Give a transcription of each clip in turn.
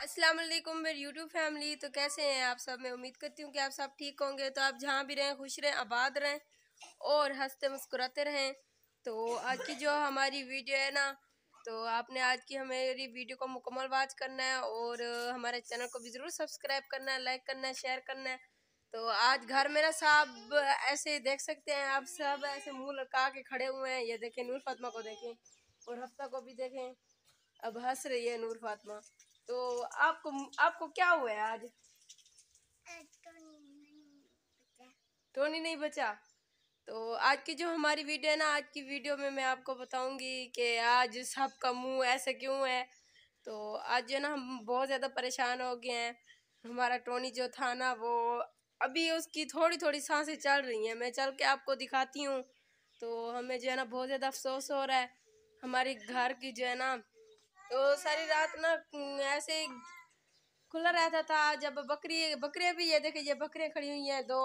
अस्सलाम वालेकुम मेरी यूट्यूब फैमिली। तो कैसे हैं आप सब? मैं उम्मीद करती हूँ कि आप सब ठीक होंगे। तो आप जहाँ भी रहें खुश रहें, आबाद रहें और हंसते मुस्कुराते रहें। तो आज की जो हमारी वीडियो है ना, तो आपने आज की हमारी वीडियो को मुकम्मल वॉच करना है और हमारे चैनल को भी ज़रूर सब्सक्राइब करना है, लाइक करना है, शेयर करना है। तो आज घर मेरा साहब ऐसे देख सकते हैं आप, सब ऐसे मुँह लटका के खड़े हुए हैं। ये देखें, नूर फातिमा को देखें और हफ्ता को भी देखें, अब हंस रही है नूर फातिमा। तो आपको आपको क्या हुआ है आज? टोनी नहीं बचा। तो आज की जो हमारी वीडियो है ना, आज की वीडियो में मैं आपको बताऊंगी कि आज सबका मुंह ऐसे क्यों है। तो आज जो है ना, हम बहुत ज़्यादा परेशान हो गए हैं। हमारा टोनी जो था ना, वो अभी उसकी थोड़ी थोड़ी सांसें चल रही हैं। मैं चल के आपको दिखाती हूँ। तो हमें जो है ना बहुत ज़्यादा अफसोस हो रहा है हमारे घर की जो है ना। तो सारी रात ना ऐसे खुला रहता था। जब बकरियां भी, ये देखे ये बकरियां खड़ी हुई हैं दो।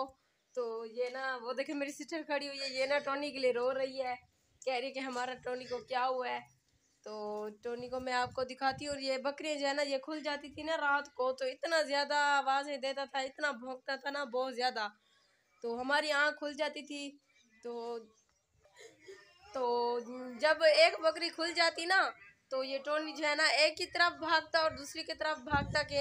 तो ये ना, वो देखे मेरी सिस्टर खड़ी हुई है, ये ना टोनी के लिए रो रही है, कह रही है कि हमारा टोनी को क्या हुआ है। तो टोनी को मैं आपको दिखाती हूँ। और ये बकरियां जो है ना, ये खुल जाती थी ना रात को, तो इतना ज़्यादा आवाज़ें देता था, इतना भौंकता था ना, बहुत ज़्यादा। तो हमारी आँख खुल जाती थी। तो तो जब एक बकरी खुल जाती ना, तो ये टोनी जो है ना एक की तरफ भागता और दूसरी की तरफ भागता कि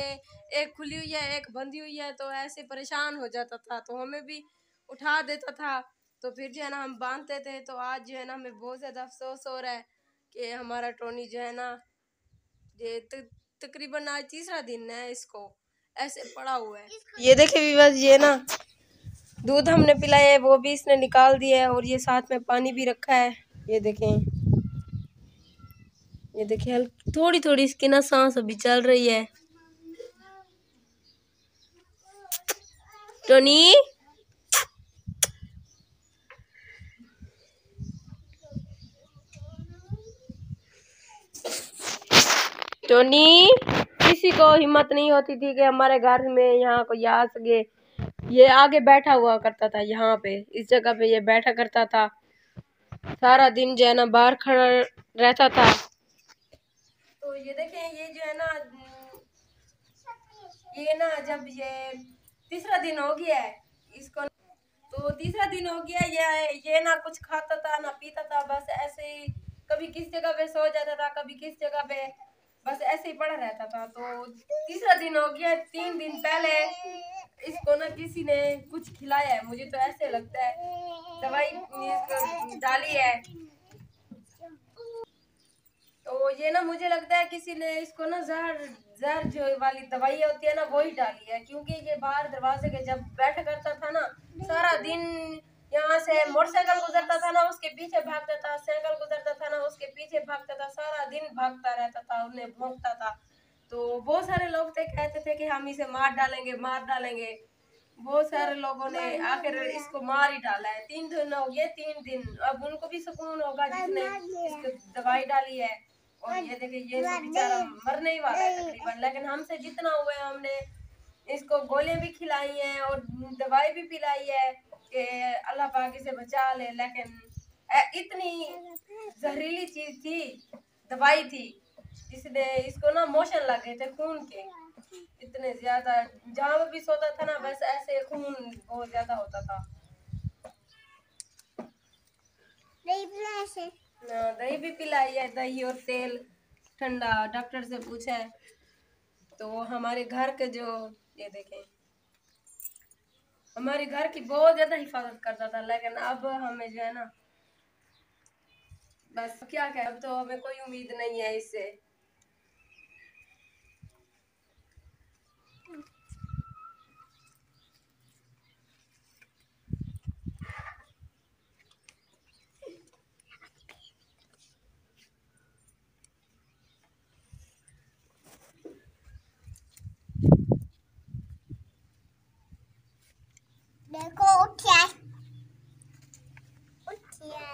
एक खुली हुई है एक बंधी हुई है। तो ऐसे परेशान हो जाता था, तो हमें भी उठा देता था। तो फिर जो है ना हम बांधते थे। तो आज जो है ना हमें बहुत ज़्यादा अफसोस हो रहा है कि हमारा टोनी जो है ना, ये तकरीबन आज तीसरा दिन है इसको ऐसे पड़ा हुआ है। ये देखे भी, बस ये ना दूध हमने पिलाया है वो भी इसने निकाल दिया है, और ये साथ में पानी भी रखा है। ये देखें, ये देखिए हल्की थोड़ी थोड़ी इसकी ना सांस अभी चल रही है। टोनी, टोनी, किसी को हिम्मत नहीं होती थी कि हमारे घर में यहाँ कोई आ सके। ये आगे बैठा हुआ करता था, यहाँ पे इस जगह पे ये बैठा करता था। सारा दिन जो है ना बाहर खड़ा रहता था। तो ये देखें, ये जो है ना, ये ना जब ये तीसरा दिन हो गया है इसको, तो तीसरा दिन हो गया ये ना कुछ खाता था ना पीता था, बस ऐसे ही कभी किस जगह पे सो जाता था, कभी किस जगह पे, बस ऐसे ही पड़ा रहता था। तो तीसरा दिन हो गया। 3 दिन पहले इसको ना किसी ने कुछ खिलाया है, मुझे तो ऐसे लगता है दवाई इसको डाली है। तो ये ना मुझे लगता है किसी ने इसको ना जहर जहर जो वाली दवाई होती है ना, वही डाली है। क्योंकि ये बाहर दरवाजे के जब बैठ करता था ना, सारा दिन यहाँ से मोटरसाइकिल गुजरता था ना उसके पीछे भागता था, साइकिल गुजरता था ना उसके पीछे भागता था, सारा दिन भागता रहता था, उन्हें भौंकता था। तो बहुत सारे लोग थे, कहते थे कि हम इसे मार डालेंगे मार डालेंगे। बहुत सारे लोगों ने आखिर इसको मार ही डाला है। 3 दिन हो गए, 3 दिन। अब उनको भी सुकून होगा जिसने इसको दवाई डाली है। और ये देखिए, ये तो बेचारा मरने ही वाला है तकरीबन। लेकिन हमसे जितना हुआ है हमने इसको गोलियां भी खिलाई हैं और दवाई भी पिलाई है कि अल्लाह पाक इसे बचा ले। लेकिन इतनी जहरीली चीज थी, दवाई थी, जिसने इसको ना मोशन लग गए थे खून के इतने ज्यादा। जहाँ भी सोता था ना, बस ऐसे खून बहुत ज्यादा होता था। दही भी पिलाई है, दही और तेल ठंडा, डॉक्टर से पूछा है। तो हमारे घर के जो, ये देखें, हमारे घर की बहुत ज्यादा हिफाजत करता था। लेकिन अब हमें जो है ना, बस क्या कहें, अब तो हमें कोई उम्मीद नहीं है इससे। देखो उठिया उठिया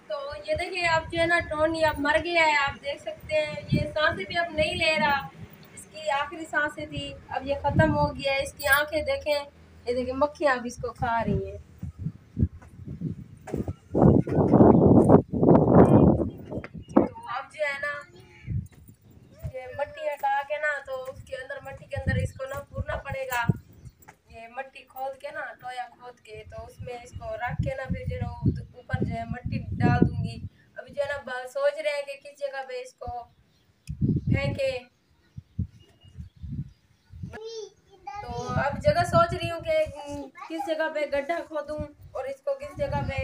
तो ये देखिए आप जो है ना टोनी अब मर गया है, आप देख सकते हैं ये सांसें भी अब नहीं ले रहा, इसकी आखिरी सांसें थी, अब ये खत्म हो गया है। इसकी आंखें देखें, ये देखिए मक्खियां अब इसको खा रही हैं। तो अब जो है ना ये मट्टी हटा के ना, तो उसके अंदर मट्टी के अंदर इसको ना पूरना पड़ेगा। ये मट्टी खोद के ना, टोया खोद के, तो उसमें इसको रख के ना फिर जो है ऊपर जो है मट्टी डाल दूंगी। अभी जो है ना सोच रहे हैं कि किस जगह पे इसको फेंके। तो अब जगह सोच रही हूँ कि किस जगह पे गड्ढा खोदूं और इसको किस जगह पे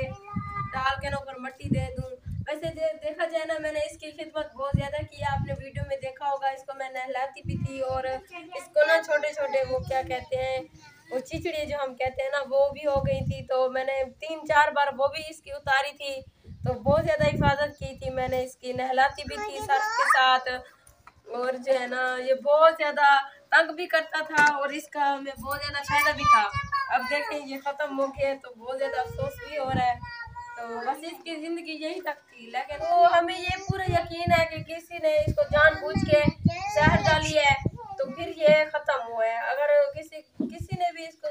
डाल के ना ऊपर मट्टी दे दूं। वैसे देखा जाए ना, मैंने इसकी खिदमत बहुत ज्यादा की, आपने वीडियो में देखा होगा। इसको मैं नहलाती भी थी और इसको ना छोटे छोटे वो क्या कहते हैं, वो चिचड़ी जो हम कहते हैं ना, वो भी हो गई थी। तो मैंने 3-4 बार वो भी इसकी उतारी थी। तो बहुत ज्यादा हिफाजत की थी मैंने इसकी, नहलाती भी थी सर्फ के साथ। और जो है ना ये बहुत ज्यादा तंग भी करता था और इसका हमें बहुत ज्यादा फायदा भी था। अब देखें ये खत्म हो गया तो बहुत ज्यादा अफसोस भी हो रहा है। तो बस इसकी जिंदगी यही तक थी, लेकिन वो हमें ये पूरा यकीन है कि किसी ने इसको जानबूझ के जहर डाली है तो फिर ये खत्म हुआ है। अगर किसी ने भी इसको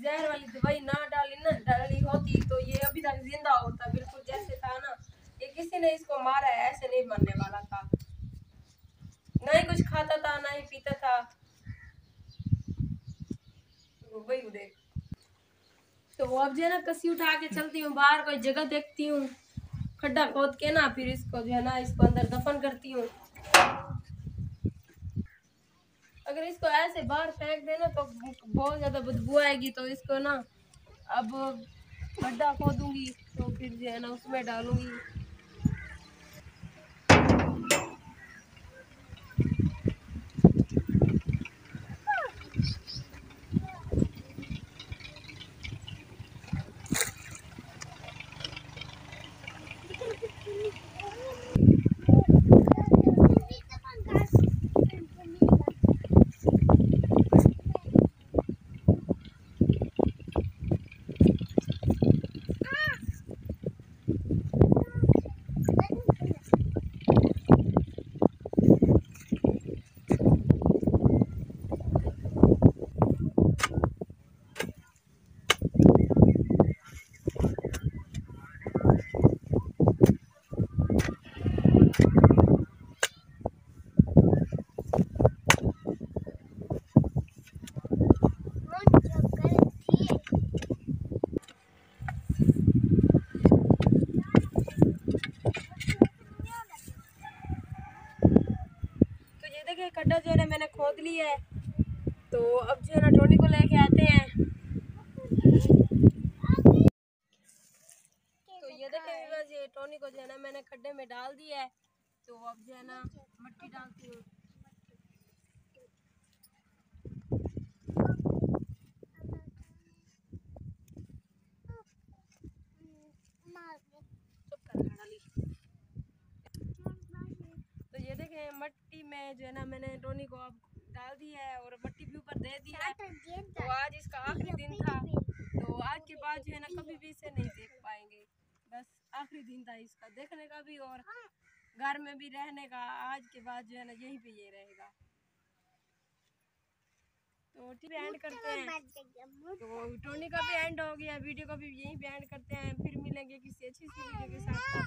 जहर वाली दवाई ना डाली होती तो ये अभी तक जिंदा होता, बिल्कुल जैसे था ना। ये किसी ने इसको मारा है, ऐसे नहीं मरने वाला था। ना ही कुछ खाता था ना ही पीता था। वही देख। तो अब जो है ना कसी उठा के चलती हूँ बाहर, कोई जगह देखती हूँ, खड्डा खोद के ना फिर इसको जो है ना इसको अंदर दफन करती हूँ। अगर इसको ऐसे बाहर फेंक देना तो बहुत ज्यादा बदबू आएगी। तो इसको ना अब खड्डा खोदूंगी तो फिर जो है ना उसमें डालूंगी। देखिए खड्डा जो है ना मैंने खोद लिया है। तो अब जो है ना टोनी को लेके आते हैं। तो ये देखिए बस ये टोनी को जो है ना मैंने खड्डे में डाल दिया है। तो अब जो है ना मिट्टी डालती हूँ। तो ये देखें मट्टी में जो है ना मैंने टोनी को अब डाल दिया है और मट्टी भी ऊपर दे दी है। तो आज इसका आखिरी दिन था। तो आज के बाद जो है ना कभी भी इसे नहीं देख पाएंगे। बस आखिरी दिन था इसका देखने का भी और घर में भी रहने का। आज के बाद जो है ना यहीं पे ये रहेगा। तो ठीक है एंड करते हैं। तो टोनी का भी एंड हो गया, वीडियो का भी यहीं पे एंड करते हैं। फिर मिलेंगे किसी अच्छी सी वीडियो के साथ।